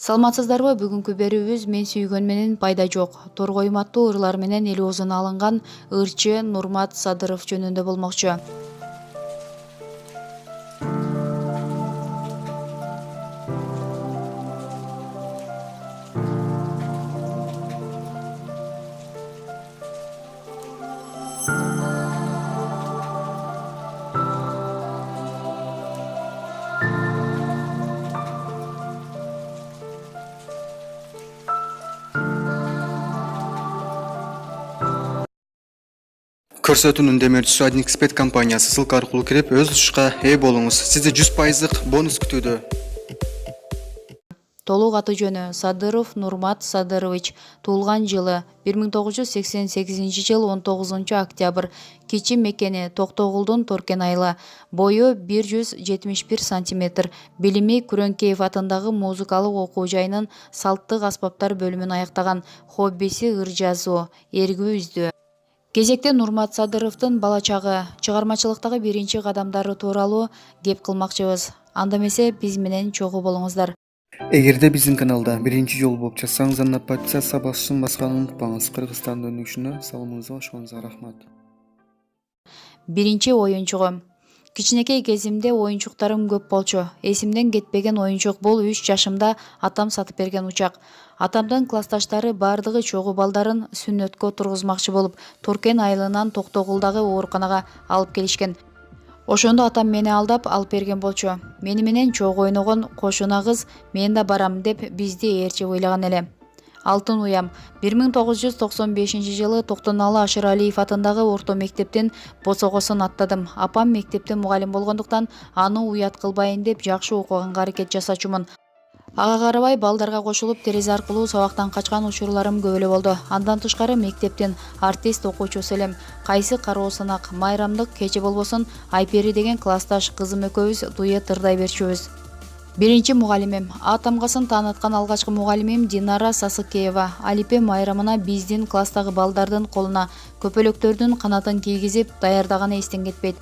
Саламатсыздарбы, бүгүнкү берүүбүз мен сүйгөн менен пайда жок. Торгойм аттуу ырлар менен эл оозуна алынган ырчы Нурмат Садыров жөнүндө болмокчу. Көрсөтүүнүн демеушүсү Adnexpert компаниясы ссылка аркылуу кирип өз ушка ээ болуңуз. Сизди 100% бонус күтүүдө. Толук аты жөнү Садыров Нурмат Садырович. Туулган жылы 1988 жыл 19 октябрь. Кичи мекени Токтогулдун Торкен айылы. Бою 171 сантиметр. Билими Күрөңкеев атындагы музыкалык окуу жайынын салттык аспаптар бөлүмүн аяктаган. Хоббиси ыр жазуу, эргүү издөө. Кезекте Нурмат Садыровдун бала чагы, чыгармачылыктагы биринчи кадамдары тууралуу кеп кылмакчыбыз. Анда эмесе биз менен чогуу болуңуздар. Эгерде биздин каналда биринчи жолу болуп жатсаңыз, анда подписация басышын басканды унутпаңыз. Кыргызстандын дөнүшүнө салымыңызга ошоңузга рахмат. Биринчи оюнчугум. Кичинекей кезимде оюнчуктарым көп болчу. Эсимден кетпеген оюнчук бул 3 жашымда атам сатып берген учак. Атамдын классташтары бардыгы чогуу балдарын сүннөткө тургузмакчы болуп, Торкен айылынан Токтогулдагы ооруканага алып келишкен. Ошондо атам мени алдап алып берген болчу. Мени менен чогуу ойногон кошуна кыз мен да барам деп бизди ээрчип ыйлаган эле. Алтын уям. 1995 жылы Токтоналы Ашыралиев атындагы орто мектептин босогосун аттадым. Апам мектепте мугалим болгондуктан аны уят кылбайын деп жакшы окуганга аракет жасачумун. Ага карабай балдарга кошулуп терезе аркылуу сабактан качкан учурларым көп эле болду. Андан тышкары мектептин артист окуучусу элем. Кайсы кароо сынак, майрамдык кече болбосун Айпери деген классташ кызым экөөбүз дуэт ырдай берчүбүз. Биринчи мугалимим, А тамгасын тааныткан алгачкы мугалимим Динара Сасыкеева. Алипе майрамына биздин класстагы балдардын колуна көпөлөктөрдүн канатын кийгизип даярдаганы эстен кетпейт.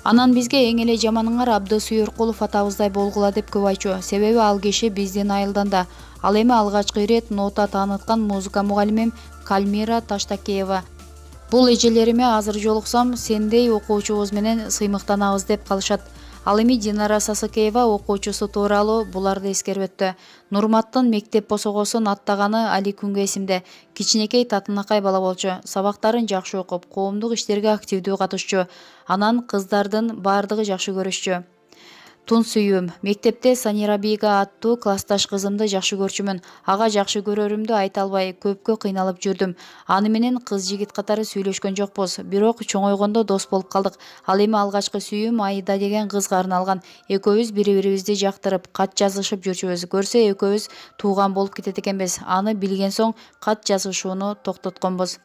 Анан бизге эң эле жаманыңар Абдыс Уйуркулов атабыздай болгула деп көп айтчу. Себеби ал киши биздин айылдан да. Ал эми алгачкы ирет нота тааныткан музыка мугалимим Кальмира Таштакеева. Бул эжелериме азыр жолуксам, сендей окуучубуз менен сыймыктанабыз деп калышат. Ал эми Динара Сасыкеева окуучусу тууралуу буларды эскерип өттү. Нурматтын мектеп босогосун аттаганы али күнгө эсимде. Кичинекей татынакай бала болчу. Сабактарын жакшы окуп, коомдук иштерге активдүү катышчу. Анан кыздардын бардыгы жакшы көрүшчү. Тун сүйүүм. Мектепте Санира Бига аттуу классташ кызымды жакшы көрчүмүн. Ага жакшы көрөрүмдү айта албай көпкө кыйналып жүрдүм. Аны менен кыз жигит катары сүйлөшкөн жокпуз. Бирок чоңойгондо дос болуп калдык. Ал эми алгачкы сүйүүм Айда деген кызга арналган. Экөөбүз бири-бирибизди жактырып, кат жазышып жүрчүбүз. Көрсө экөөбүз тууган болуп кетет экенбиз. Аны билген соң кат жазышууну токтотконбуз.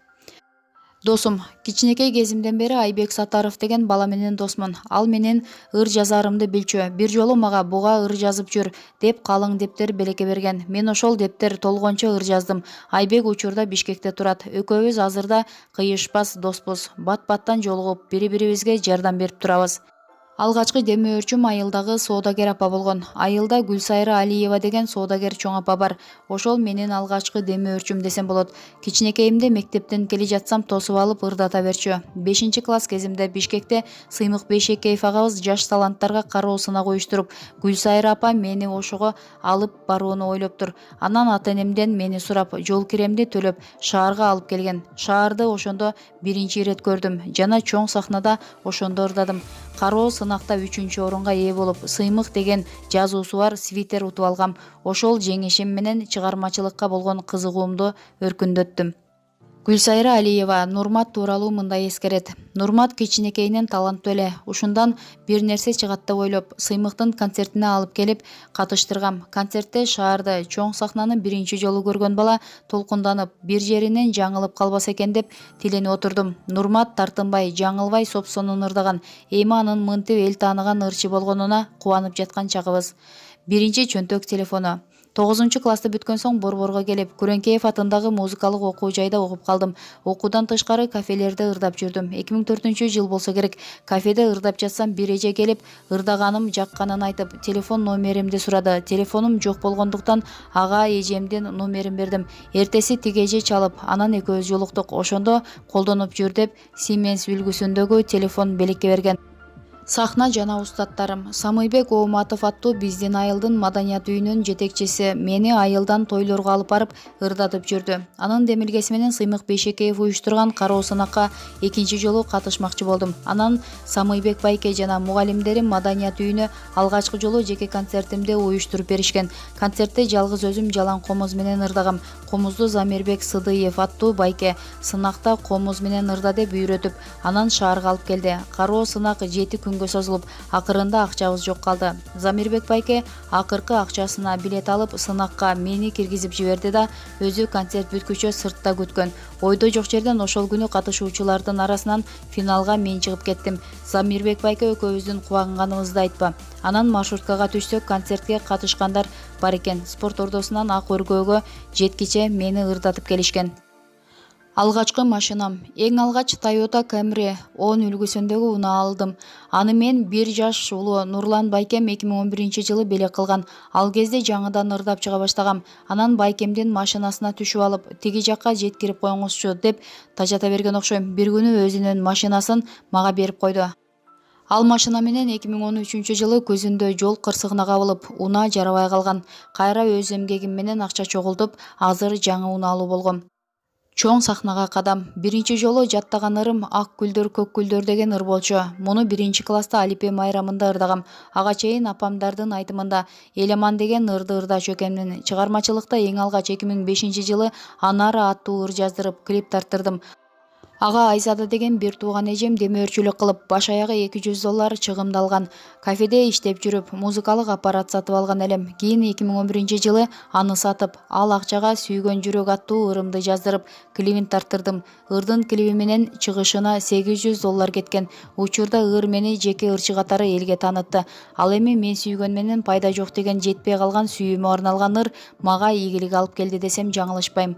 Досум. Кичинекей кезимден бери Айбек Сатаров деген бала менен досмун. Ал менен ыр жазарымды билчү. Бир жолу мага буга ыр жазып жүр деп калың дептер белекке берген. Мен ошол дептер толгончо ыр жаздым. Айбек учурда Бишкекте турат. Экөөбүз азырда кыйышпас доспуз. Бат-баттан жолугуп, бири-бирибизге жардам берип турабыз. Алгачкы демөөрчүм айылдагы соодагер апа болгон. Айылда Гүлсайра Алиева деген соодагер чоң апа бар. Ошол менин алгачкы демөөрчүм десем болот. Кичинекейимде мектептен келе жатсам тосуп алып ырдата берчү. 5-класс кезимде Бишкекте Сыймык Бейшекеев агабыз жаш таланттарга кароо сынак уюштуруп, Гүлсайра апа мени ошого алып барууну ойлоптур. Анан ата-энемден мени сурап, жол киремди төлөп, шаарга алып келген. Шаарды ошондо биринчи ирет көрдүм. Жана чоң сахнада ошондо ырдадым. Кароо сынакта 3-орунга ээ болуп, Сыймык деген жазуусу бар свитер утуп алгам. Ошол жеңишим менен чыгармачылыкка болгон кызыгуумду өркүндөттүм. Гүлсайра Алиева Нурмат тууралуу мындай эскерет. Нурмат кичинекейинен таланттуу эле. Ушундан бир нерсе чыгат деп ойлоп, Сыймыктын концертине алып келип катыштыргам. Концертте шаарда чоң сахнаны биринчи жолу көргөн бала толкунданып, бир жеринен жаңылып калбаса экен деп тиленип отурдум. Нурмат тартынбай, жаңылбай сопсонун ырдаган. Эми анын мынтип эл тааныган ырчы болгонуна кубанып жаткан чагыбыз. Биринчи чөнтөк телефону. 9-классты бүткөн соң Борборго келип, Күрөңкеев атындагы музыкалык окуу жайда окуп калдым. Окуудан тышкары кафелерде ырдап жүрдүм. 2004-жыл болсо керек. Кафеде ырдап жатсам бир эже келип, ырдаганым жакканын айтып, телефон номеримди сурады. Телефонум жок болгондуктан ага эжемдин номерин бердим. Эртеси тиги эже чалып, анан экөөбүз жолуктук. Ошондо колдонуп жүр деп Siemens үлгүсүндөгү телефон белекке берген. Сахна жана устаттарым. Самыйбек Ооматов аттуу биздин айылдын маданият үйүнүн жетекчиси мени айылдан тойлорго алып барып ырдатып жүрдү. Анын демилгеси менен Сыймык Бейшекеев уюштурган кароо сынакка экинчи жолу катышмакчы болдум. Анан Самыйбек байке жана мугалимдерим маданият үйүнө алгачкы жолу жеке концертимди уюштуруп беришкен. Концертте жалгыз өзүм жалаң комуз менен ырдагам. Комузду Замирбек Сыдыев аттуу байке сынакта комуз менен ырда деп үйрөтүп, анан шаарга алып келди. Кароо сынак 7 күнгө созулуп, акырында акчабыз жок калды. Замирбек байке акыркы акчасына билет алып, сынакка мени киргизип жиберди да, өзү концерт бүткүчө сыртта күткөн. Ойдо жок жерден ошол күнү катышуучулардын арасынан финалга мен чыгып кеттим. Замирбек байке экөөбүздүн кубанганыбызды айтпа. Анан маршруткага түшсөк, концертке катышкандар бар экен. Спорт ордосунан Ак Өргөөгө жеткиче мени ырдатып келишкен. Алгачкы машинам. Эң алгач Toyota Camry 10 үлгүсүндөгү унаа алдым. Аны мен 1 жаш улуу Нурлан байкем 2011-жылы белек кылган. Ал кезде жаңыдан ырдап чыга баштагам. Анан байкемдин машинасына түшүп алып, тиги жакка жеткирип коюңузчу деп тажата берген окшойм. Бир күнү өзүнүн машинасын мага берип койду. Ал машина менен 2013-жылы көзүндө жол кырсыгына кабылып, унаа жарабай калган. Кайра өз эмгегим менен акча чогултуп, азыр жаңы унаалуу болгом. Чоң сахнага кадам. Биринчи жолу жаттаган ырым Ак гүлдөр, көк гүлдөр деген ыр болчу. Муну 1-класста Алипе майрамында ырдагам. Ага чейин апамдардын айтымында Элеман деген ырды ырдачу экенмин. Чыгармачылыкта эң алгач 2005-жылы Анара аттуу ыр жаздырып, клип тарттырдым. Ага Айзада деген бир тууган эжем демөөрчүлүк кылып, баш аягы $200 чыгымды алган. Кафеде иштеп жүрүп, музыкалык аппарат сатып алган элем. Кийин 2011-жылы аны сатып, ал акчага Сүйгөн жүрөк аттуу ырымды жаздырып, клибин тарттырдым. Ырдын клиби менен чыгышына $800 кеткен. Учурда ыр мени жеке ырчы катары элге таанытты. Ал эми мен сүйгөн менен пайда жок деген жетпей калган сүйүүмө арналган ыр мага ийгилик алып келди десем жаңылышпайм.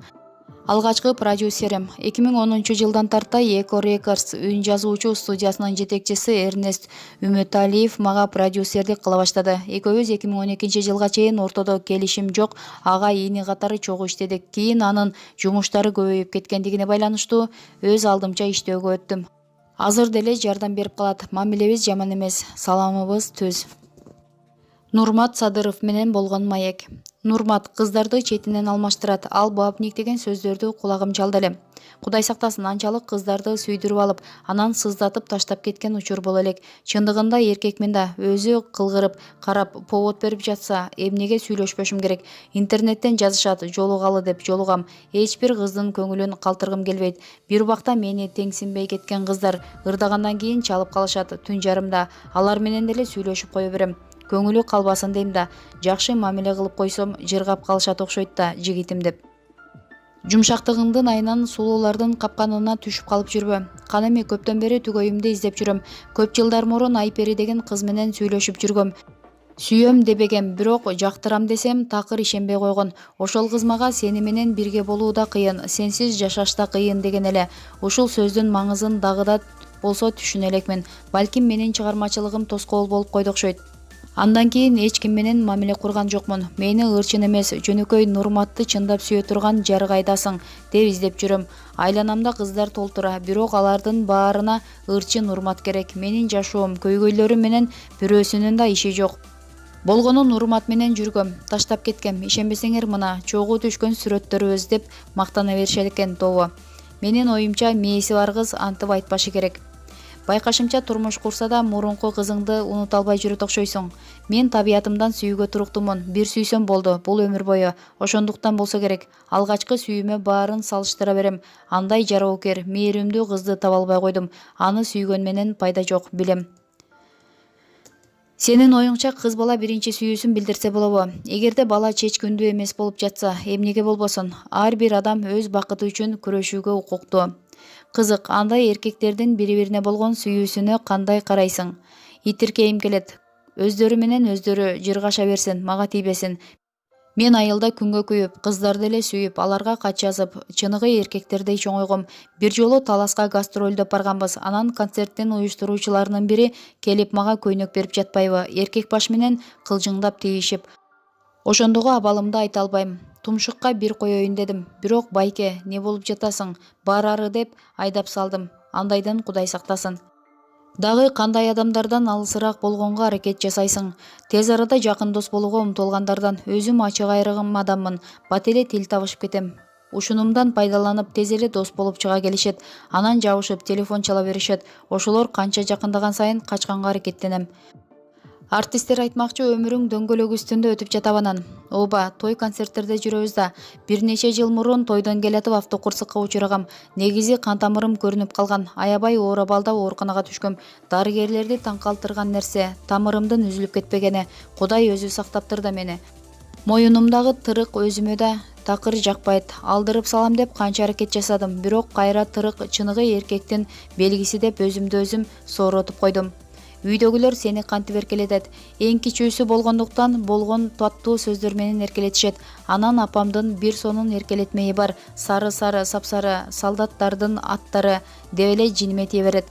Алгачкы продюсерим 2010-жылдан тарта Эко Рекордс үн жазуучу студиясынын жетекчиси Эрнест Үмөталиев мага продюсерлик кыла баштады. Экөөбүз 2012-жылга чейин ортодо келишим жок, ага ини катары чогуу иштедик. Кийин анын жумуштары көбөйүп кеткендигине байланыштуу өз алдымча иштөөгө өттүм. Азыр деле жардам берип калат. Мамилебиз жаман эмес, саламыбыз түз. Нурмат Садыров менен болгон маек. Нурмат кыздарды четинен алмаштырат. Ал бабник деген сөздөрдү кулагым чалды эле. Кудай сактасын, анчалык кыздарды сүйдүрүп алып, анан сыздатып таштап кеткен учур боло элек. Чындыгында эркекмин да, өзү кылгырып, карап, повод берип жатса, эмнеге сүйлөшпөшүм керек? Интернеттен жазышат, жолугалы деп жолугам. Эч бир кыздын көңүлүн калтыргым келбейт. Бир убакта мени теңсинбей кеткен кыздар ырдагандан кийин чалып калышат түн жарымда. Алар менен деле сүйлөшүп кое берем. Көңүлү калбасын дейм да, жакшы мамиле кылып койсом, жыргап калышат окшойт да, жигитим деп. Жумшактыгыңдын айынан сулуулардын капканына түшүп калып жүрбө. Кана эми көптөн бери түгөйүмдү издеп жүрөм. Көп жылдар мурун Айпери деген кыз менен сүйлөшүп жүргөм. Сүйөм дебегем, бирок жактырам десем, такыр ишенбей койгон. Ошол кыз мага сени менен бирге болуу да кыйын, сенсиз жашаш да кыйын деген эле. Ушул сөздүн маңызын дагы да болсо түшүнө элекмин. Балким менин чыгармачылыгым тоскоол болуп койду окшойт. Андан кийин эч ким менен мамиле курган жокмун. Мени ырчын эмес, жөнөкөй Нурматты чындап сүйө турган жар кайдасың деп издеп жүрөм. Айланамда кыздар толтура, бирок алардын баарына ырчы Нурмат керек. Менин жашоом, көйгөйлөрүм менен бирөөсүнүн да иши жок. Болгону Нурмат менен жүргөм, таштап кеткем. Ишенбесеңер мына чогуу түшкөн сүрөттөрүбүз деп мактана беришет экен тобо. Менин оюмча мээси бар кыз антып айтпашы керек. Байкашымча турмуш курса да мурунку кызыңды унута албай жүрөт окшойсуң. Мен табиятымдан сүйүүгө туруктумун. Бир сүйсөм болду, бул өмүр бою. Ошондуктан болсо керек. Алгачкы сүйүүмө баарын салыштыра берем. Андай жароокер, мээримдүү кызды таба албай койдум. Аны сүйгөн менен пайда жок, билем. Сенин оюңча кыз бала биринчи сүйүүсүн билдирсе болобу? Эгерде бала чечкиндүү эмес болуп жатса, эмнеге болбосун? Ар бир адам өз бакыты үчүн күрөшүүгө укуктуу. Кызык, андай эркектердин бири-бирине болгон сүйүүсүнө кандай карайсың? Итиркейим келет. Өздөрү менен өздөрү жыргаша берсин, мага тийбесин. Мен айылда күнгө күйүп, кыздарды эле сүйүп, аларга кат жазып, чыныгы эркектердей чоңойгом. Бир жолу Таласка гастролдоп барганбыз. Анан концерттин уюштуруучуларынын бири келип мага көйнөк берип жатпайбы, эркек баш менен кылжыңдап тийишип. Ошондогу абалымды айта албайм. Тумшукка бир коеюн дедим. Бирок байке, не болуп жатасың? Барары деп айдап салдым. Андайдан Кудай сактасын. Дагы кандай адамдардан алысыраак болгонго аракет жасайсың. Тез арада жакын дос болууга умтулгандардан. Өзүм ачык айрыгым адаммын. Бат эле тил табышып кетем. Ушунумдан пайдаланып тез эле дос болуп чыга келишет. Анан жабышып телефон чала беришет. Ошолор канча жакындаган сайын качканга аракеттенем. Артисттер айтмакчы, өмүрүң дөңгөлөк үстүндө өтүп жатабы анан. Ооба, той концерттерде жүрөбүз да. Бир нече жыл мурун тойдон келатып автокурсукка учурагам. Негизи кан тамырым көрүнүп калган. Аябай оор абалда ооруканага түшкөм. Дарыгерлерди таң калтырган нерсе тамырымдын үзүлүп кетпегени. Кудай өзү сактаптыр да мени. Моюнумдагы тырык өзүмө да такыр жакпайт. Алдырып салам деп канча аракет жасадым. Бирок кайра тырык чыныгы эркектин белгиси деп өзүмдү өзүм сооротуп койдум. Үйдөгүлөр сени кантип эркелетет? Эң кичүүсү болгондуктан болгон таттуу сөздөр менен эркелетишет. Анан апамдын бир сонун эркелетмеyi бар. Сары сапсары солдаттардын аттары деп эле жиниме тие берет.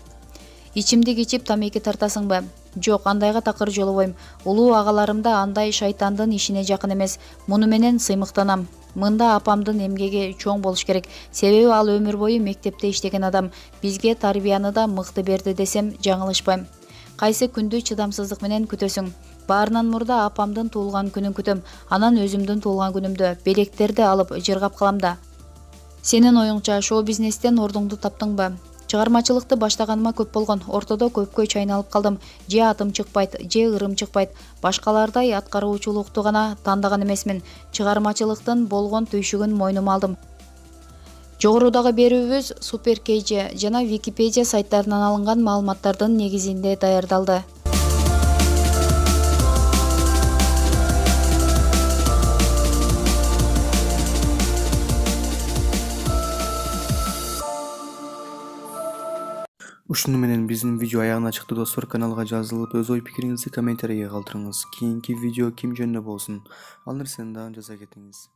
Ичимдик ичип тамеки тартасыңбы? Жок, андайга такыр жолобойм. Улуу агаларым да андай шайтандын ишине жакын эмес. Муну менен сыймыктанам. Мында апамдын эмгеги чоң болуш керек. Себеби ал өмүр бою мектепте иштеген адам. Бизге тарбияны да мыкты берди десем жаңылышпайм. Кайсы күндү чыдамсыздык менен күтөсүң? Баарынан мурда апамдын туулган күнүн күтөм. Анан өзүмдүн туулган күнүмдү белектерди алып жыргап калам да. Сенин оюңча шоу-бизнестен ордуңду таптыңбы? Чыгармачылыкты баштаганыма көп болгон. Ортодо көпкө чайналып калдым. Же атым чыкпайт, же ырым чыкпайт. Башкалардай аткаруучулукту гана тандаган эмесмин. Чыгармачылыктын болгон түйшүгүн мойнума алдым. Жогорудагы берүүбүз Супер KG жана Википедия сайттарынан алынган маалыматтардын негизинде даярдалды. Ушуну менен биздин видео аягына чыкты достор. Каналга жазылып, өз ой пикириңизди комментарийге калтырыңыз. Кийинки видео ким жөнүндө болсун, ал нерсени дагы жаза кетиңиз.